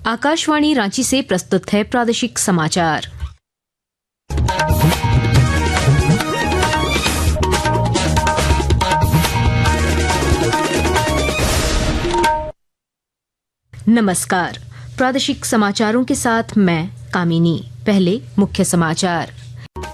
आकाशवाणी रांची से प्रस्तुत है प्रादेशिक समाचार। नमस्कार, प्रादेशिक समाचारों के साथ मैं कामिनी। पहले मुख्य समाचार।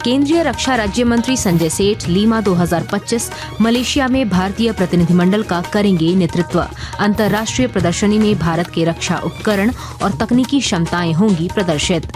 केंद्रीय रक्षा राज्य मंत्री संजय सेठ लीमा 2025 मलेशिया में भारतीय प्रतिनिधिमंडल का करेंगे नेतृत्व। अंतर्राष्ट्रीय प्रदर्शनी में भारत के रक्षा उपकरण और तकनीकी क्षमताएं होंगी प्रदर्शित।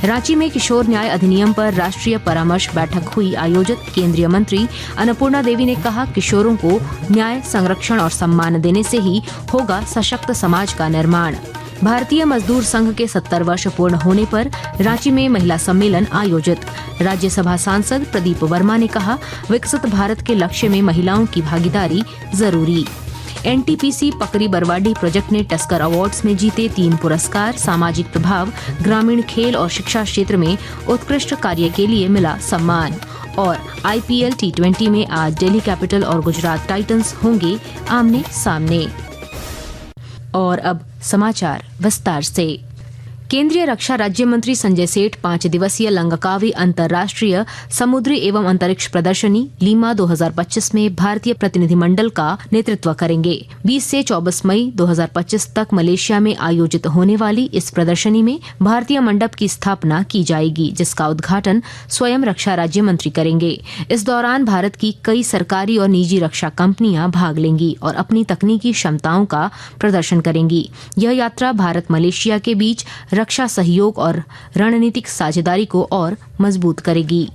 रांची में किशोर न्याय अधिनियम पर राष्ट्रीय परामर्श बैठक हुई आयोजित। केंद्रीय मंत्री अन्नपूर्णा देवी ने कहा, किशोरों को न्याय, संरक्षण और सम्मान देने से ही होगा सशक्त समाज का निर्माण। भारतीय मजदूर संघ के 70 वर्ष पूर्ण होने पर रांची में महिला सम्मेलन आयोजित। राज्यसभा सांसद प्रदीप वर्मा ने कहा, विकसित भारत के लक्ष्य में महिलाओं की भागीदारी जरूरी। एनटीपीसी पकरी बरवाडी प्रोजेक्ट ने टस्कर अवार्ड्स में जीते 3 पुरस्कार। सामाजिक प्रभाव, ग्रामीण खेल और शिक्षा क्षेत्र में उत्कृष्ट कार्य के लिए मिला सम्मान। और IPL T20 में आज दिल्ली कैपिटल और गुजरात टाइटंस होंगे आमने सामने। और अब समाचार विस्तार से। केंद्रीय रक्षा राज्य मंत्री संजय सेठ 5 दिवसीय लंकावी अंतर्राष्ट्रीय समुद्री एवं अंतरिक्ष प्रदर्शनी लीमा 2025 में भारतीय प्रतिनिधिमंडल का नेतृत्व करेंगे। 20 से 24 मई 2025 तक मलेशिया में आयोजित होने वाली इस प्रदर्शनी में भारतीय मंडप की स्थापना की जाएगी, जिसका उद्घाटन स्वयं रक्षा राज्य मंत्री करेंगे। इस दौरान भारत की कई सरकारी और निजी रक्षा कंपनियां भाग लेंगी और अपनी तकनीकी क्षमताओं का प्रदर्शन करेंगी। यह यात्रा भारत मलेशिया के बीच रक्षा सहयोग और रणनीतिक साझेदारी को और मजबूत करेगी।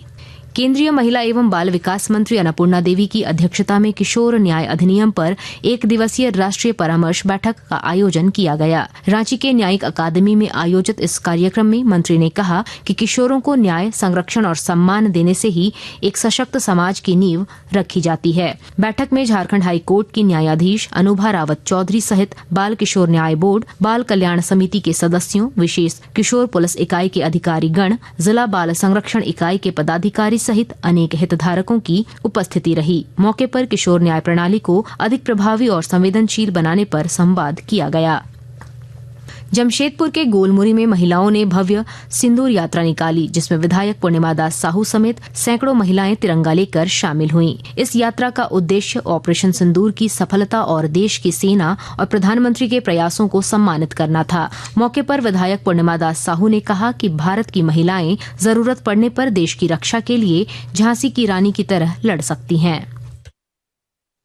केंद्रीय महिला एवं बाल विकास मंत्री अन्नपूर्णा देवी की अध्यक्षता में किशोर न्याय अधिनियम पर 1 दिवसीय राष्ट्रीय परामर्श बैठक का आयोजन किया गया। रांची के न्यायिक अकादमी में आयोजित इस कार्यक्रम में मंत्री ने कहा कि किशोरों को न्याय, संरक्षण और सम्मान देने से ही एक सशक्त समाज की नींव रखी जाती है। बैठक में झारखंड हाई कोर्ट की न्यायाधीश अनुभा रावत चौधरी सहित बाल किशोर न्याय बोर्ड, बाल कल्याण समिति के सदस्यों, विशेष किशोर पुलिस इकाई के अधिकारी गण, जिला बाल संरक्षण इकाई के पदाधिकारी सहित अनेक हितधारकों की उपस्थिति रही। मौके पर किशोर न्याय प्रणाली को अधिक प्रभावी और संवेदनशील बनाने पर संवाद किया गया। जमशेदपुर के गोलमुरी में महिलाओं ने भव्य सिंदूर यात्रा निकाली, जिसमें विधायक पूर्णिमा दास साहू समेत सैकड़ों महिलाएं तिरंगा लेकर शामिल हुईं। इस यात्रा का उद्देश्य ऑपरेशन सिंदूर की सफलता और देश की सेना और प्रधानमंत्री के प्रयासों को सम्मानित करना था। मौके पर विधायक पूर्णिमा दास साहू ने कहा कि भारत की महिलाएं जरूरत पड़ने पर देश की रक्षा के लिए झांसी की रानी की तरह लड़ सकती हैं।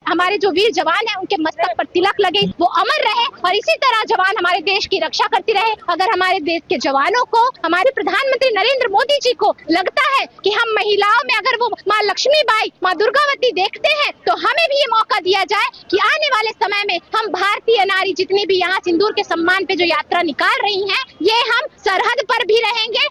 हमारे जो वीर जवान हैं, उनके मस्तक पर तिलक लगे, वो अमर रहे और इसी तरह जवान हमारे देश की रक्षा करती रहे। अगर हमारे देश के जवानों को, हमारे प्रधानमंत्री नरेंद्र मोदी जी को लगता है कि हम महिलाओं में अगर वो माँ लक्ष्मीबाई, माँ दुर्गावती देखते हैं, तो हमें भी ये मौका दिया जाए कि आने वाले समय में हम भारतीय नारी जितनी भी यहाँ सिंदूर के सम्मान पे जो यात्रा निकाल रही हैं, ये हम सरहद पर भी रहेंगे।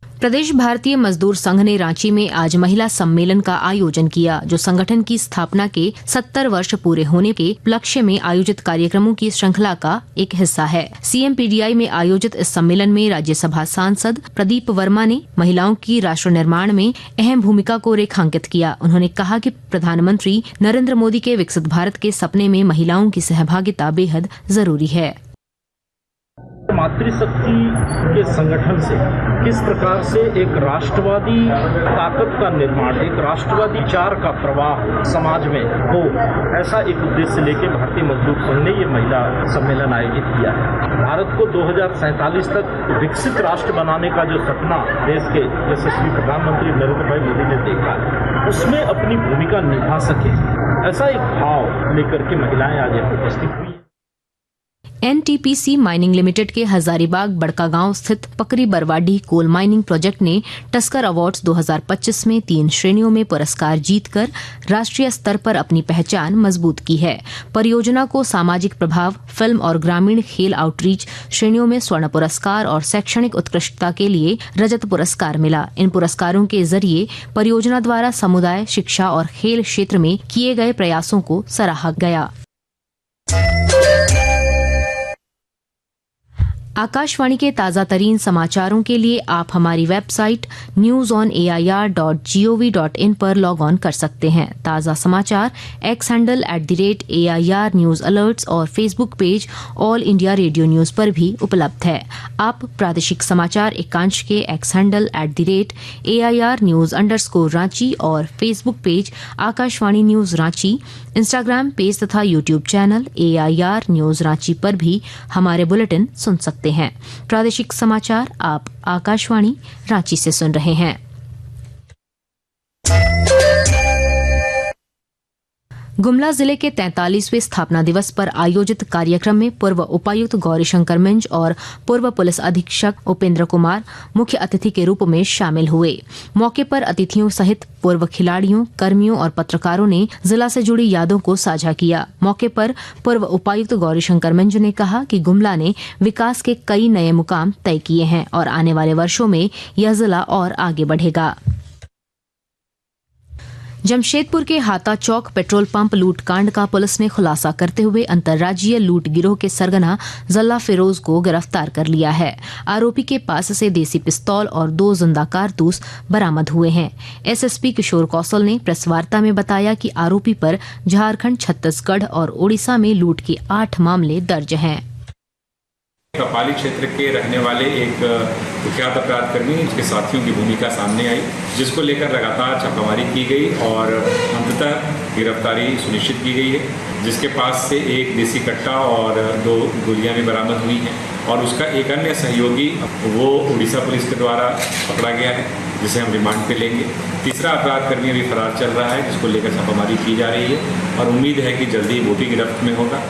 प्रदेश भारतीय मजदूर संघ ने रांची में आज महिला सम्मेलन का आयोजन किया, जो संगठन की स्थापना के 70 वर्ष पूरे होने के उपलक्ष्य में आयोजित कार्यक्रमों की श्रृंखला का एक हिस्सा है। CMPDI में आयोजित इस सम्मेलन में राज्यसभा सांसद प्रदीप वर्मा ने महिलाओं की राष्ट्र निर्माण में अहम भूमिका को रेखांकित किया। उन्होंने कहा कि प्रधानमंत्री नरेंद्र मोदी के विकसित भारत के सपने में महिलाओं की सहभागिता बेहद जरूरी है। मातृशक्ति के संगठन से किस प्रकार से एक राष्ट्रवादी ताकत का निर्माण, एक राष्ट्रवादी विचार का प्रवाह समाज में हो, ऐसा एक उद्देश्य लेकर भारतीय मजदूर संघ ने ये महिला सम्मेलन आयोजित किया है। भारत को 2047 तक विकसित राष्ट्र बनाने का जो सपना देश के यशस्वी प्रधानमंत्री नरेंद्र भाई मोदी ने देखा है, उसमें अपनी भूमिका निभा सके, ऐसा एक भाव लेकर के महिलाएं आज यहाँ उपस्थित हुई। NTPC माइनिंग लिमिटेड के हजारीबाग बड़कागांव स्थित Pakri Barwadih coal mining project ने टस्कर अवार्ड्स 2025 में 3 श्रेणियों में पुरस्कार जीतकर राष्ट्रीय स्तर पर अपनी पहचान मजबूत की है। परियोजना को सामाजिक प्रभाव, फिल्म और ग्रामीण खेल आउटरीच श्रेणियों में स्वर्ण पुरस्कार और शैक्षणिक उत्कृष्टता के लिए रजत पुरस्कार मिला। इन पुरस्कारों के जरिए परियोजना द्वारा समुदाय, शिक्षा और खेल क्षेत्र में किए गए प्रयासों को सराहा गया। आकाशवाणी के ताजा तरीन समाचारों के लिए आप हमारी वेबसाइट newsonair.gov.in पर लॉग ऑन कर सकते हैं। ताजा समाचार X handle @AIR news alerts और Facebook page All India Radio News पर भी उपलब्ध है। आप प्रादेशिक समाचार एकांश के X handle @AIR news _Ranchi और Facebook page Akashvani news Ranchi, Instagram page तथा YouTube channel AIR news Ranchi पर भी हमारे बुलेटिन सुन सकते हैं। प्रादेशिक समाचार आप आकाशवाणी रांची से सुन रहे हैं। गुमला जिले के 43वें स्थापना दिवस पर आयोजित कार्यक्रम में पूर्व उपायुक्त गौरीशंकर मिंज और पूर्व पुलिस अधीक्षक उपेंद्र कुमार मुख्य अतिथि के रूप में शामिल हुए। मौके पर अतिथियों सहित पूर्व खिलाड़ियों, कर्मियों और पत्रकारों ने जिला से जुड़ी यादों को साझा किया। मौके पर पूर्व उपायुक्त गौरीशंकर मिंज ने कहा कि गुमला ने विकास के कई नए मुकाम तय किए हैं और आने वाले वर्षों में यह जिला और आगे बढ़ेगा। जमशेदपुर के हाता चौक पेट्रोल पंप लूटकांड का पुलिस ने खुलासा करते हुए अंतर्राज्यीय लूट गिरोह के सरगना जल्ला फिरोज को गिरफ्तार कर लिया है। आरोपी के पास से देसी पिस्तौल और 2 जिंदा कारतूस बरामद हुए हैं। SSP किशोर कौशल ने प्रेस वार्ता में बताया कि आरोपी पर झारखंड, छत्तीसगढ़ और ओडिशा में लूट के 8 मामले दर्ज हैं। कपाली क्षेत्र के रहने वाले एक कुख्यात अपराधकर्मी, उसके साथियों की भूमिका सामने आई, जिसको लेकर लगातार छापामारी की गई और अंततः गिरफ्तारी सुनिश्चित की गई है, जिसके पास से एक देसी कट्टा और 2 गोलियां भी बरामद हुई हैं और उसका एक अन्य सहयोगी वो उड़ीसा पुलिस के द्वारा पकड़ा गया है, जिसे हम रिमांड पे लेंगे। तीसरा अपराधकर्मी अभी फरार चल रहा है, जिसको लेकर छापामारी की जा रही है और उम्मीद है कि जल्दी वो भी गिरफ्त में होगा।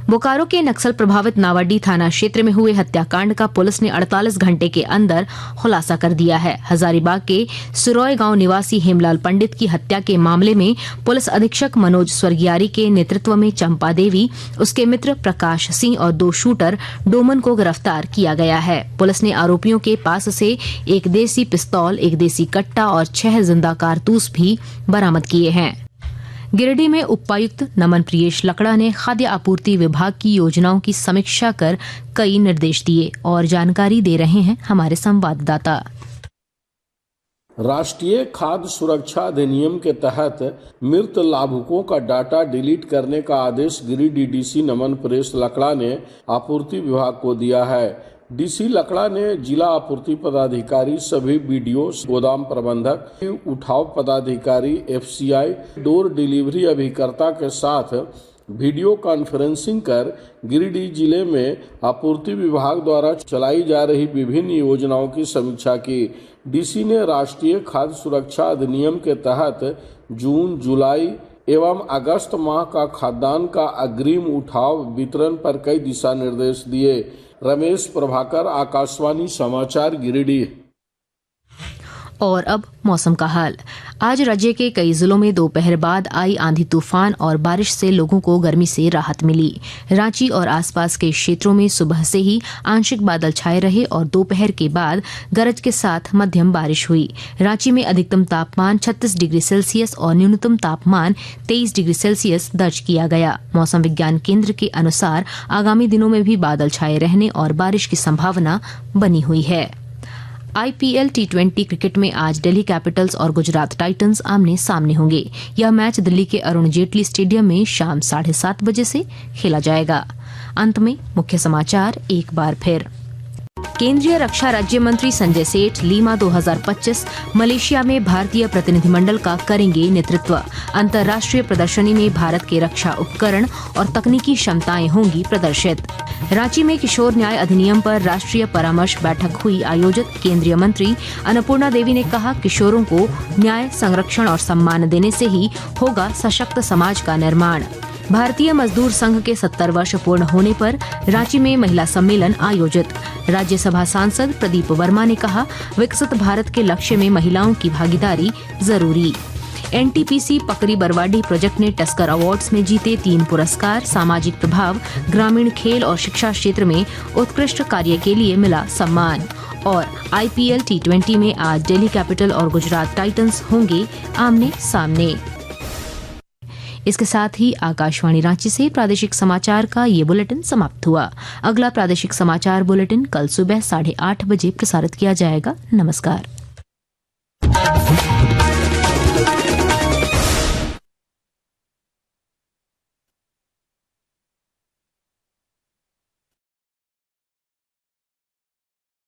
बोकारो के नक्सल प्रभावित नावाडी थाना क्षेत्र में हुए हत्याकांड का पुलिस ने 48 घंटे के अंदर खुलासा कर दिया है। हजारीबाग के सुरॉय गांव निवासी हेमलाल पंडित की हत्या के मामले में पुलिस अधीक्षक मनोज स्वर्गियारी के नेतृत्व में चंपा देवी, उसके मित्र प्रकाश सिंह और 2 शूटर डोमन को गिरफ्तार किया गया है। पुलिस ने आरोपियों के पास से एक देसी पिस्तौल, एक देसी कट्टा और 6 जिंदा कारतूस भी बरामद किए हैं। गिरिडीह में उपायुक्त नमन प्रियेश लकड़ा ने खाद्य आपूर्ति विभाग की योजनाओं की समीक्षा कर कई निर्देश दिए और जानकारी दे रहे हैं हमारे संवाददाता। राष्ट्रीय खाद्य सुरक्षा अधिनियम के तहत मृत लाभुकों का डाटा डिलीट करने का आदेश गिरिडीह DC नमन प्रियेश लकड़ा ने आपूर्ति विभाग को दिया है। DC लकड़ा ने जिला आपूर्ति पदाधिकारी, सभी BDO, गोदाम प्रबंधक, उठाव पदाधिकारी, FCI, डोर डिलीवरी अभिकर्ता के साथ वीडियो कॉन्फ्रेंसिंग कर गिरिडीह जिले में आपूर्ति विभाग द्वारा चलाई जा रही विभिन्न योजनाओं की समीक्षा की। DC ने राष्ट्रीय खाद्य सुरक्षा अधिनियम के तहत जून, जुलाई एवं अगस्त माह का खाद्यान्न का अग्रिम उठाव वितरण पर कई दिशा निर्देश दिए। रमेश प्रभाकर, आकाशवाणी समाचार, गिरिडीह। और अब मौसम का हाल। आज राज्य के कई जिलों में दोपहर बाद आई आंधी तूफान और बारिश से लोगों को गर्मी से राहत मिली। रांची और आसपास के क्षेत्रों में सुबह से ही आंशिक बादल छाए रहे और दोपहर के बाद गरज के साथ मध्यम बारिश हुई। रांची में अधिकतम तापमान 36 डिग्री सेल्सियस और न्यूनतम तापमान 23 डिग्री सेल्सियस दर्ज किया गया। मौसम विज्ञान केंद्र के अनुसार आगामी दिनों में भी बादल छाए रहने और बारिश की संभावना बनी हुई है। IPL T20 क्रिकेट में आज दिल्ली कैपिटल्स और गुजरात टाइटंस आमने सामने होंगे। यह मैच दिल्ली के अरुण जेटली स्टेडियम में शाम 7:30 बजे से खेला जाएगा। अंत में मुख्य समाचार एक बार फिर। केंद्रीय रक्षा राज्य मंत्री संजय सेठ लीमा 2025 मलेशिया में भारतीय प्रतिनिधिमंडल का करेंगे नेतृत्व। अंतर्राष्ट्रीय प्रदर्शनी में भारत के रक्षा उपकरण और तकनीकी क्षमताएं होंगी प्रदर्शित। रांची में किशोर न्याय अधिनियम पर राष्ट्रीय परामर्श बैठक हुई आयोजित। केंद्रीय मंत्री अन्नपूर्णा देवी ने कहा, किशोरों को न्याय, संरक्षण और सम्मान देने से ही होगा सशक्त समाज का निर्माण। भारतीय मजदूर संघ के 70 वर्ष पूर्ण होने पर रांची में महिला सम्मेलन आयोजित। राज्यसभा सांसद प्रदीप वर्मा ने कहा, विकसित भारत के लक्ष्य में महिलाओं की भागीदारी जरूरी। NTPC पकरी बरवाडी प्रोजेक्ट ने टस्कर अवार्ड्स में जीते 3 पुरस्कार। सामाजिक प्रभाव, ग्रामीण खेल और शिक्षा क्षेत्र में उत्कृष्ट कार्य के लिए मिला सम्मान। और IPL T20 में आज दिल्ली कैपिटल और गुजरात टाइटंस होंगे आमने सामने। इसके साथ ही आकाशवाणी रांची से प्रादेशिक समाचार का ये बुलेटिन समाप्त हुआ। अगला प्रादेशिक समाचार बुलेटिन कल सुबह 8:30 बजे प्रसारित किया जाएगा। नमस्कार।